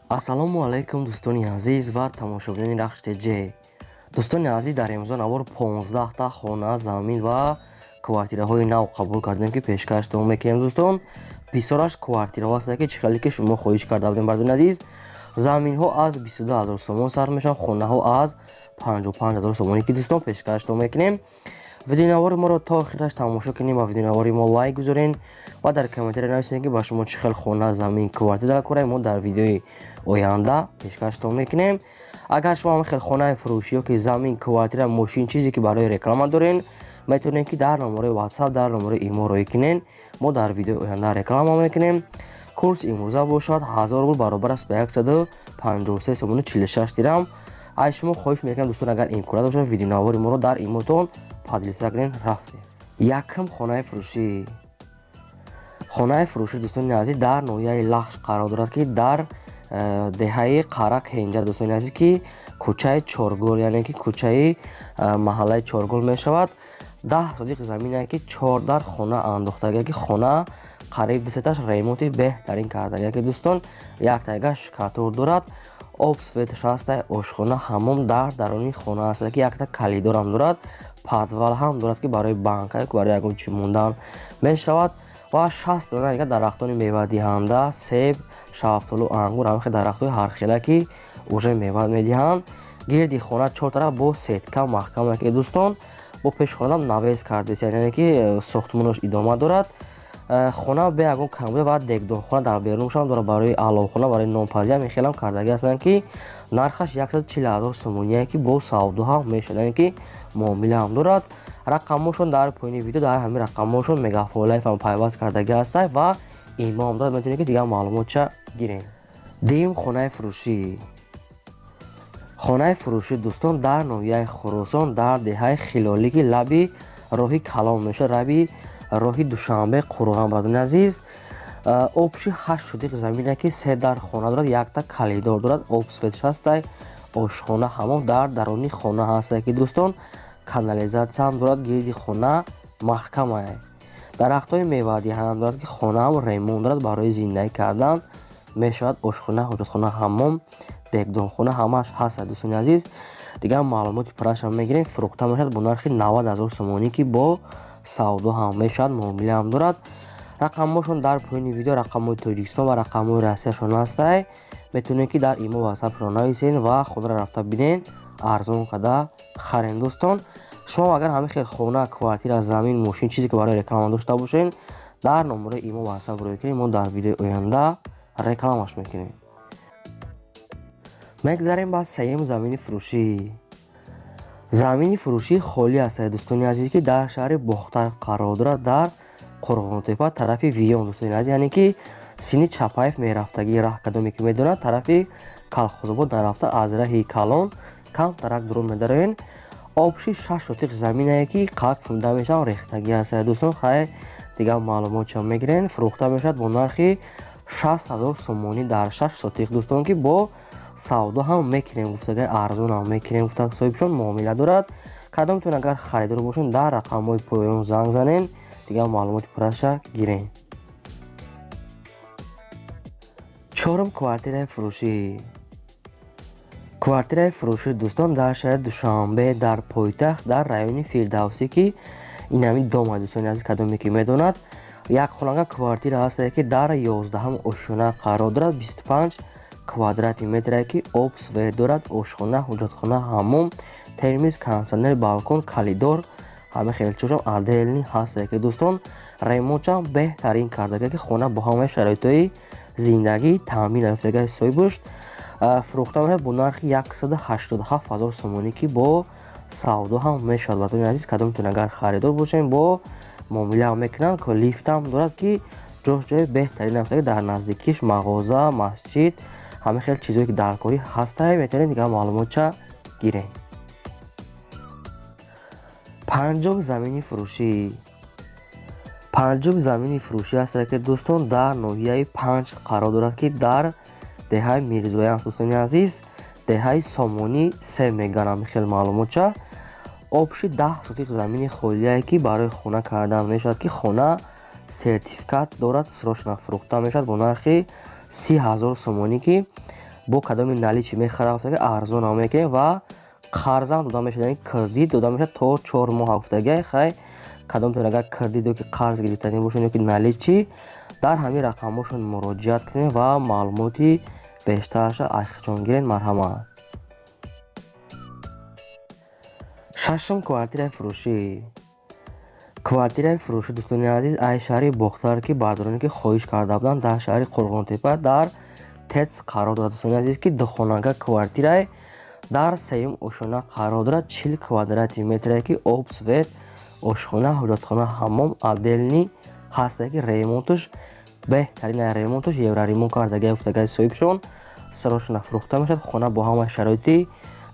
ассалому алайкум дӯстони азиз ва тамошобини RAHSH TJ. дӯстони азиз, дар имрӯза навор 15 та хона, замин ва квартираҳои нав қабул кардем ки пешкаштон мекунем дӯстон. Бисёраш квартираҳо ҳастанд ки чӣ хеле ки шумо хоҳиш карда будем бардони азиз. Заминҳо аз 22 000 сомон сар мешаванд, хонаҳо аз 55 000 сомонӣ ки дӯстон пешкаштон мекунем. видеонавори моро то охираш тамошо кунем ва видеонавори мо лайк гузорен ва дар комментариё нависед ки ба шумо чӣ хел хона, замин, квартира дал кора мо дар видеои оянда пешкаштон мекунем. агар шумо хел хонаи фурӯшӣ ки замин, квартира, мошин чизе ки барои реклама дорен, метавонед ки дар номерои WhatsApp, дар номерои имо роӣ кунен. мо дар видеои оянда реклама мекунем. курс имрӯза бошад 1000 рубл баробар аст ба 153 сомони 46 дирам. ай шумо хоҳиш мекунам дӯстон, агар имконат бошад видеонавори моро дар имотон подлиса кунен. рафтем якам хонаи фурӯшӣ. хонаи фурӯшӣ дӯстони азиз дар ноҳияи лахш қарор дорад ки дар деҳаи қарак ҳенҷа дӯстони азиз ки кӯчаи чоргол, яъне ки кӯчаи маҳаллаи чоргол мешавад. 10 сотиқ замине ки 4 дар хона андохтага ки хона қариб десеташ ремонти беҳтарин кардага ки дӯстон як тайга шкатур дорад, об светш ҳастай, ошхона, ҳамом дар дарони хона ҳаста ки якта калидорам дорад, подвал ҳам дорад ки барои банка, барои ягон чӣ мондан мешавад. ва 60 дона дига дарахтони мевадиҳанда, себ, шафтолу, ангур, ҳамин дарахтои ҳархела ки уже мева медиҳанд. гирди хона 4 тараф бо сетка маҳкама ки дӯстон бо пешхонадам навес кардест, яъне ки сохтмонош идома дорад. хона бе ягон камбуда ва дегдонхона дар беруншам дорад барои аловхона, барои нонпазӣ ҳам хелам кардаги ҳастанд ки нархаш 140 000 сомоние ки бо савдо ҳам мешавад, ки муомила ҳам дорад. рақамошон дар поини видео дар ҳамин рақамошон мегафон лайф ҳам пайваст кардаги ҳастанд ва имо ҳам дорад, метавонед ки дигар маълумотша гирем. дим хонаи фурӯшӣ. хонаи фурӯшӣ дӯстон дар ноҳияи Хӯросон дар деҳаи Хилолӣ ки лаби роҳи Калон мешавад, лаби роҳи Душанбе Қурған бардони азиз. обши 8 сотиқ замине ки 3 дар хона дорад, якта калидор дорад, об светш ҳастай, ошхона, ҳамон дар дарони хона ҳастай ки дӯстон канализатсия ҳам дорад, гирди хона маҳкамае. дарахтони мевадиҳа ҳам дорад ки хона ҳам ремонт дорад, барои зиндагӣ кардан мешавад. ошхона, ҳоҷатхона, ҳамом, дегдонхона ҳамаш ҳаст дӯстони азиз. дигар маълумоти парашам мегирем. фурӯхта мешавад бо нархи 90 000 сомонӣ ки бо савдо ҳам мешавад, муомила ҳам дорад. рақамошон дар поини видео рақамҳои Тоҷикистон ва рақамҳои Россияшон ҳастай. метавонед ки дар имо WhatsAppшон нависен ва худро рафта бинен, арзон када харен дӯстон. шумо агар ҳамин хел хона, квартира, замин, мошин чизе ки барои реклама дошта бошен, дар номерои имо WhatsApp роӣ кунед, мо дар видеои оянда рекламаш мекунем. мегзарем ба сеюм замини фурӯшӣ. замини фурӯшӣ холӣ аст дӯстони азиз ки дар шаҳри Бохтар қарор дорад, дар Қурғонтепа тарафи Виён дӯстони азиз, яъне ки сини Чапаев мерафтаги раҳ кадоме ки медонад, тарафи Калхозобод нарафта аз раҳи Калон камтарак дурун медароен. обши 6 сотиқ замине ки қак фунда мешавад, рехтаги аст дӯстон. хай дигар маълумотча мегирен. фурӯхта мешавад бо нархи 60 000 сомонӣ дар 6 сотиқ дӯстон ки бо савдо ҳам мекунем, гуфтага арзон ҳам мекунем, гуфтага соҳибшон муомила дорад. кадомтон агар харидор бошен дар рақамҳои поён занг занен, дигар маълумоти пураша гирем. чорум квартираи фурӯшӣ. квартираи фурӯшӣ дӯстон дар шаҳри Душанбе дар пойтахт дар райони Фирдавсӣ ки ин ҳамин дома дӯстони азиз кадоме ки медонад, як хонага квартира ҳаст ки дар 11 ошхона қарор дорад, 25 квадрати метре ки об свет дорад, ошхона, ҳоҷатхона, ҳамом, термис, кондитсионер, балкон, калидор, ҳама хелчошам аделни ҳаст ки дӯстон ремонтчам беҳтарин кардага ки хона бо ҳамаи шароитҳои зиндагӣ таъмин ёфтагаи соҳибуш. фурӯхта мешавад бо нархи 187 000 сомонӣ ки бо савдо ҳам мешавад бардони азиз. кадомтон агар харидор бошен бо муомила ҳам мекунанд. лифтам дорад ки ҷои беҳтарин афтаги дар наздикиш мағоза, масҷид, ҳама хел чизое ки дар корӣ ҳастай, метавонед дигар маълумотча гирем. панҷум замини фурӯшӣ. панҷум замини фурӯшӣ аст ки дӯстон дар ноҳияи Панҷ қарор дорад ки дар деҳаи Мирзоян дӯстони азиз, деҳаи Сомонӣ 3 меганам хел маълумотча. обши 10 сотиқ замини холие ки барои хона кардан мешавад ки хона сертификат дорад, срочно фурӯхта мешавад бо нархи 30 000 сомонӣ ки бо кадоми нали чӣ мехарад гуфтага арзон ҳам мекунем ва қарзам дода мешад, яъне кредит дода мешад то 4 моҳ гуфтага. хай кадомтон агар кредит ёки қарз гирифтани бошед ёки нали чӣ дар ҳамин рақамҳошон муроҷиат кунед ва маълумоти бештарша айхчон гиред. марҳамат. шашум квартираи фурӯшӣ. квартираи фурӯшӣ дӯстони азиз ай шаҳри бохтар ки бардороне ки хоҳиш карда буданд дар шаҳри қурғонтепа дар ТЭЦ қарор дорад. дӯстони азиз ки духонага квартирае дар сеюм ошона қарор дорад. 40 квадрати метре ки об, свет, ошхона, ҳоҷатхона, ҳаммом отделни ҳаста ки ремонтуш беҳтарин ремонтуш евра ремонт кардага гуфтагаи соҳибшон сарошона фурӯхта мешавад. хона бо ҳама шароити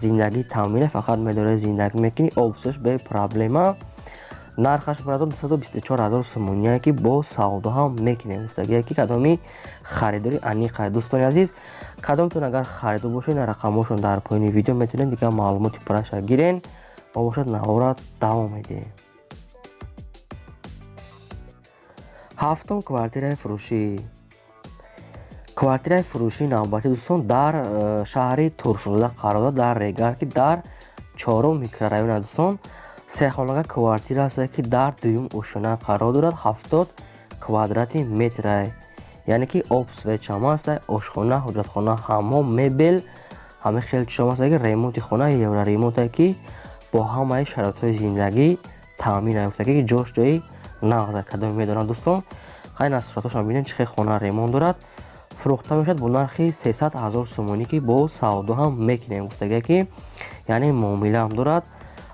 зиндагӣ таъмина, фақат медоред зиндагӣ мекунӣ, обсуш бе проблема. нархаш барадор 224 000 сомония ки бо савдо ҳам мекунем гуфтагие ки кадоми харидори аниқай. дӯстони азиз кадомтон агар харидор бошед на рақамҳошон дар поини видео метавонед дигар маълумоти пурраша гирен ва бошад навора давом медиҳем. ҳафтум квартираи фурӯшӣ. квартираи фурӯшӣ навбати дӯстон дар шаҳри турсунзода қарор дорад дар регар ки дар 4 микрорайон аст. дӯстон сехонага квартира аст ки дар дуюм ошона қарор дорад. 70 квадрати метрае, яъне ки об, свет шам аст, ошхона, ҳоҷатхона, ҳаммом, мебел ҳама хел чишам аст ки ремонти хона евра ремонте ки бо ҳамаи шароитҳои зиндагӣ таъмин ёфта ки ҷош ҷои нағз кадоми медонад. дӯстон хай насуратошам бинем чӣ хел хона ремонт дорад. фурӯхта мешавад бо нархи 300 000 сомонӣ ки бо савдо ҳам мекунем гуфтага ки яъне муомила ҳам дорад.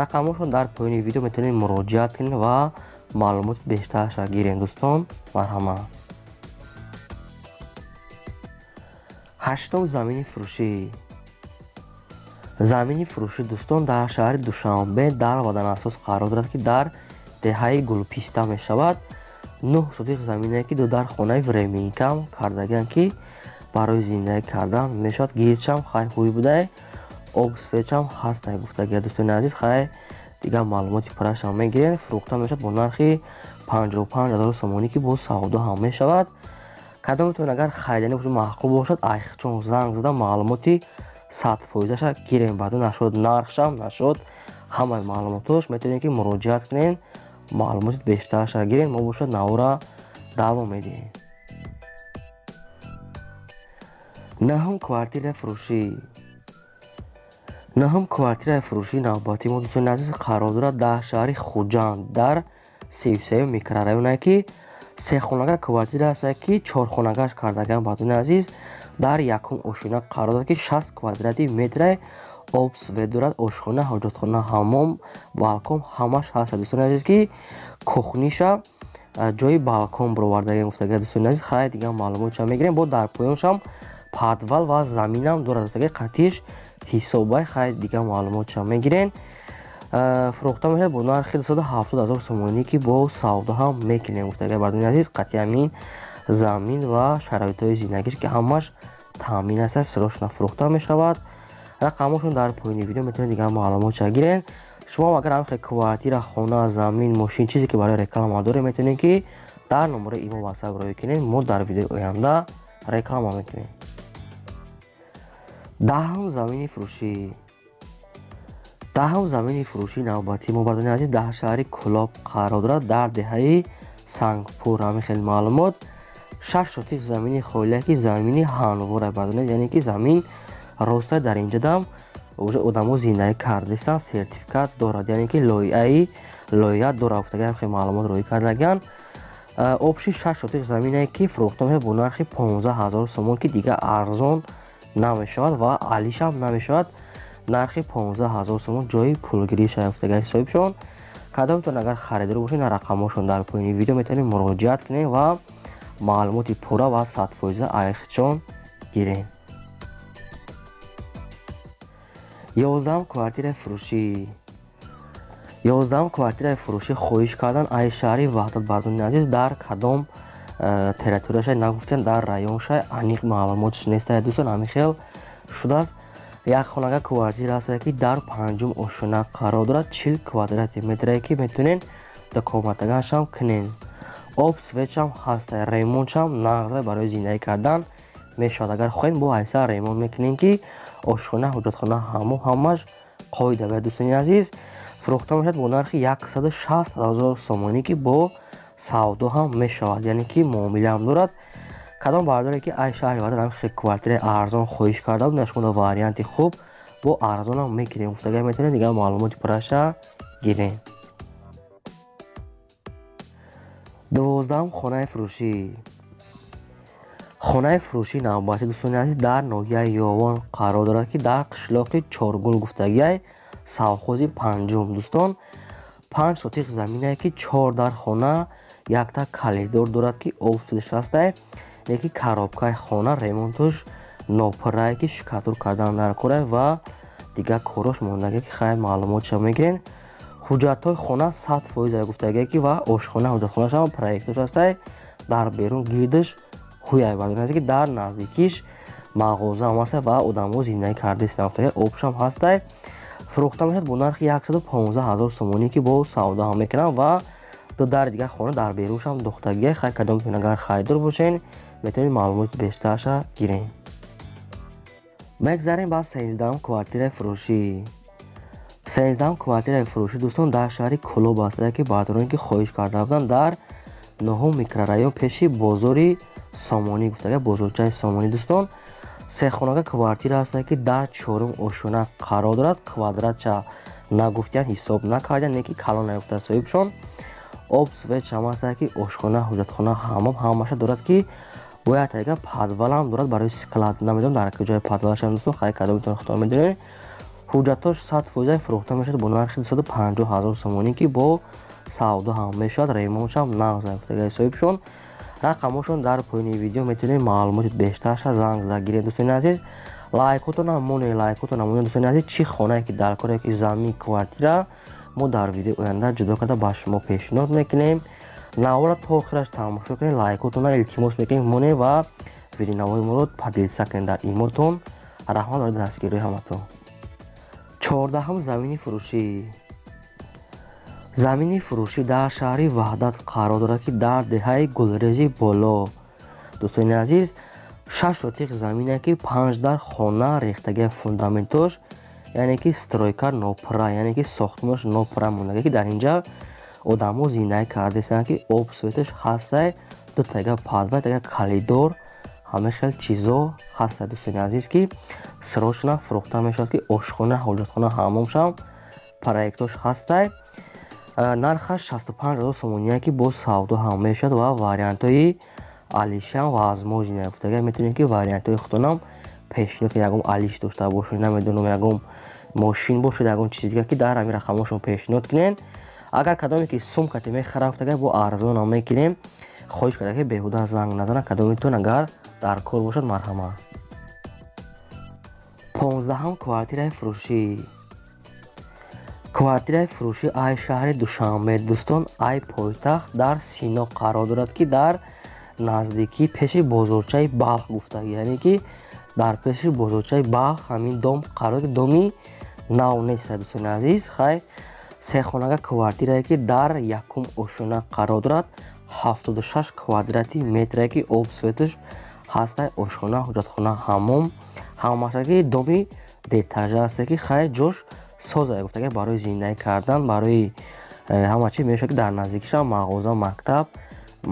рақамҳошон дар поини видео метавонед муроҷиат кунед ва маълумоти бештарша гиред. дӯстон марҳамат. ҳаштум замини фурӯшӣ. замини фурӯшӣ дӯстон дар шаҳри Душанбе дар ваданасос қарор дорад ки дар деҳаи гулписта мешавад. 9 сотиқ замине ки ду дар хонаи временкам кардагианд ки барои зиндагӣ кардан мешавад. гирчам хай ҳуй будае, об, светчам ҳастай гуфтагия. дӯстони азиз хай дигар маълумоти пуррашам мегирен. фурӯхта мешавад бо нархи 55 000 сомонӣ ки бо савдо ҳам мешавад. кадомтон агар харидани бошад маъқул бошад айхчон занг зада маълумоти 100%ша гирен. баъду нашуд нархшам нашуд ҳамаи маълумотош метавонед ки муроҷиат кунед, маълумоти бештарша гирен. мо бошад навора давом медиҳем. наҳум квартираи фурӯшӣ. наҳум квартираи фурӯшӣ навбати мо дӯстони азиз қарор дорад дар шаҳри хуҷанд дар 33 микрорайоне ки сехонага квартира аст ки 4хонагаш кардаган. баъдуни азиз дар якум ошина қарор дорад ки 60 квадрати метре об, свет дорад, ошхона, ҳоҷатхона, ҳаммом, балкон ҳамаш ҳаст. дӯстони азиз ки кухниша ҷои балкон баровардаги гуфтага. дӯстони азиз хай дигар маълумотшам мегирем. бо дар поёншам подвал ва заминам дорад гуфтага. қатиш ҳисобай хай дигар маълумотшам мегирен. фурӯхта мешавад бо нархи 270 000 сомонӣ ки бо савдо ҳам мекунем гуфтага. бардуни азиз қатъи ҳамин замин ва шароитҳои зиндагиш ки ҳамаш таъмин аст сирошона фурӯхта мешавад. рақамҳошон дар поини видео метавонед дигар маълумотша гирен. шумо агар ҳамихел квартира, хона, замин, мошин чизе ки барои реклама доред метавонед ки дар номери имо ватсап роӣ кунед. мо дар видеои оянда реклама мекунем. даҳум замини фурӯшӣ. даҳум замини фурӯшӣ навбати мо бардони азиз дар шаҳри Кӯлоб қарор дорад дар деҳаи Сангпур. ҳамихел маълумот 6 сотиқ замини хоилия ки замини ҳанвора бардони, яъне ки замин ростай дар инҷадам уже одамо зиндагӣ кардастанд, сертификат дорад, яъне ки лоиҳа дорад гуфтага ҳамихел маълумот роӣ кардагианд. обши 6 сотиқ замине ки фурӯхта мешавад бо нархи 15 000 сомон ки дигар арзон намешавад ва алишам намешавад. нархи 15 000 сомон ҷои пулгириша гуфтагаи соҳибшон. кадомтон агар харидор бошед на рақамҳошон дар поини видео метавонед муроҷиат кунед ва маълумоти пурра ва 100% айхчон гирен. 11 квартираи фурӯшӣ. 11 квартираи фурӯшӣ хоҳиш кардан ай шаҳри ваҳдат бардони азиз дар кадом территорияша нагуфтем дар районша аниқ маълумотш нест. дӯстон ҳамихел шудааст. як хонага квартира аст ки дар 5-ум ошона қарор дорад. 40 квадрати метре ки метавонед документагашам кунед. об, светшам ҳаст, ремонтшам нағз барои зиндагӣ кардан мешавад. Агар хоҳед бо айса ремонт мекунем ки ошхона, ҳуҷҷатхона ҳамаш қоида ба дӯстони азиз фурӯхта мешавад бо нархи 160,000 сомонӣ ки бо савдо ҳам мешавад, яъне ки муомила ҳам дорад. кадом бардоре ки ай шаҳри ватан ҳам хеле квартираи арзон хоҳиш карда буд, нашкунда варианти хуб бо арзон ҳам мекунем. гуфтага метавонед дигар маълумоти пурраша гирем. 12 хонаи фурӯшӣ. хонаи фурӯшии навбатӣ дӯстони азиз дар ноҳияи Ёвон қарор дорад ки дар қишлоқи Чоргул гуфтагиай совхози панҷум. дӯстон 5 сотиқ заминае ки 4 дар хона якта калидор дорад ки обсудаш ҳастай, яки коробкаи хона ремонтуш нопуррае ки шикатур кардан дар корае ва дигар корош мондагие ки хай маълумотша мегирен. ҳуҷҷатҳои хона 100% гуфтагие ки ва ошхона ҳуҷҷатхонашам проектуш ҳастай, дар берун гирдиш ҳуяй бадуназе ки дар наздикиш мағоза ҳам ҳастай ва одамо зиндаги кардистан гуфтагие обшам ҳастай. фурӯхта мешавад бо нархи 115,000 сомонӣ ки бо савдо ҳам мекунам ва дар дигар хона дар беруншам дохтагие. хай кадомтон агар харидор бошен метавонед маълумоти бештараша гирем. мегзарем ба 13 квартираи фурӯшӣ. 13 квартираи фурӯшӣ дӯстон дар шаҳри Кӯлоб ҳастад ки бардороне ки хоҳиш карда буданд дар 9 микрорайон пеши бозори сомонӣ гуфтагия бозорчаи сомонӣ. дӯстон сехонага квартира ҳастад ки дар 4 ошона қарор дорад. квадратча нагуфтиян ҳисоб накардиян, не ки калон нагуфта соҳибшон. об свет ҳам ҳастад ки ошхона ҳуҷҷатхона ҳамаша дорад ки бояд тага подвалам дорад барои склад. намедонам дар куҷои подвалашам дӯстон хай кадомитон ихтиёр медонед. ҳуҷҷатош 100% фурӯхта мешавад бо нархи 250,000 сомонӣ ки бо савдо ҳам мешавад. ремонтшам нағз гуфтагиай соҳибшон. рақамошон дар поини видео метавонед маълумоти бештараша занг зада гиред. дӯстони азиз лайкотон намонед дӯстони азиз чӣ хонае ки дар кора ки замин квартира мо дар видео оянда ҷудо карда ба шумо пешниҳод мекунем. навора то охираш тамошо кунед, лайкотона илтимос мекунем монед ва видеонаmoи моро падилса кунед дар имотон. раҳмат барои дастгирии ҳаматон. 14 замини фурӯшӣ. замини фурӯшӣ дар шаҳри Ваҳдат қарор дорад ки дар деҳаи Гулрези боло. дӯстони азиз 6 сотиқ замине ки 5 дар хона рехтагия фундаментош, яъне ки стройка нопурра, яъне ки сохтмош нопурра мондагие ки дар инҷа одамо зиндаги кардистанд ки об светош ҳастай, дутага подвал, тага калидор, ҳама хел чизо ҳастай. дӯстони азиз ки срочно фурӯхта мешавад ки ошхона, ҳуҷҷатхона ҳамомшам проектош ҳастай. нархаш 65,000 сомоние ки бо савдо ҳам мешавад ва вариантҳои алишам возможне гуфтагия метавонед ки вариантҳои худтонам пешниҳод ки ягон алиш дошта бошед, намедонам ягон мошин бошед, ягон чизи дигар ки дар ҳамин рақамошон пешниҳод кунед. агар кадоме ки сумкате мехара гуфтагия бо арзон ҳам мекунем. хоҳиш карда ки беҳуда занг назана кадометон агар дар кор бошад. марҳамат. 15 квартираи фурӯшӣ. квартираи фурӯшӣ ай шаҳри Душанбе дӯстон ай пойтахт дар Сино қарор дорад ки дар наздикии пеши бозорчаи Балх гуфтагӣ, яъне ки дар пеши бозорчаи Балх ҳамин дом қарор ки доми нав нест. дӯстони азиз хай сехонага квартирае ки дар якум ошона қарор дорад. 76 квадрати метрае ки об светош ҳастай, ошхона, ҳуҷҷатхона, ҳамом ҳамашаги доми детажа ҳастай ки хай ҷош соза гуфтагия барои зиндаги кардан, барои ҳама чи мешавад ки дар наздикишам мағоза, мактаб,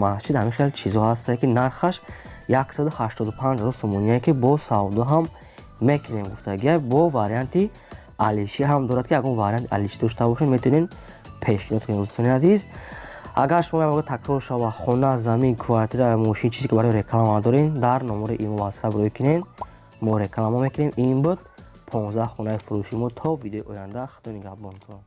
масҷид, ҳамин хел чизо ҳастай ки нархаш 185,000 сомоние ки бо савдо ҳам мекунем гуфтагия. бо варианти алиши ҳам дорад ки ягон варианти алиши дошта бошед метавонед пешниҳод кунед. дӯстони азиз агар шумо ягон такрор шава хона, замин, квартира, мошин чизе ки барои реклама дорем дар номери имо ватсап рӯй кунед, мо реклама мекунем. ин буд 15 хонаи фурӯшӣ мо. то видеои оянда худо нигаҳбонтон.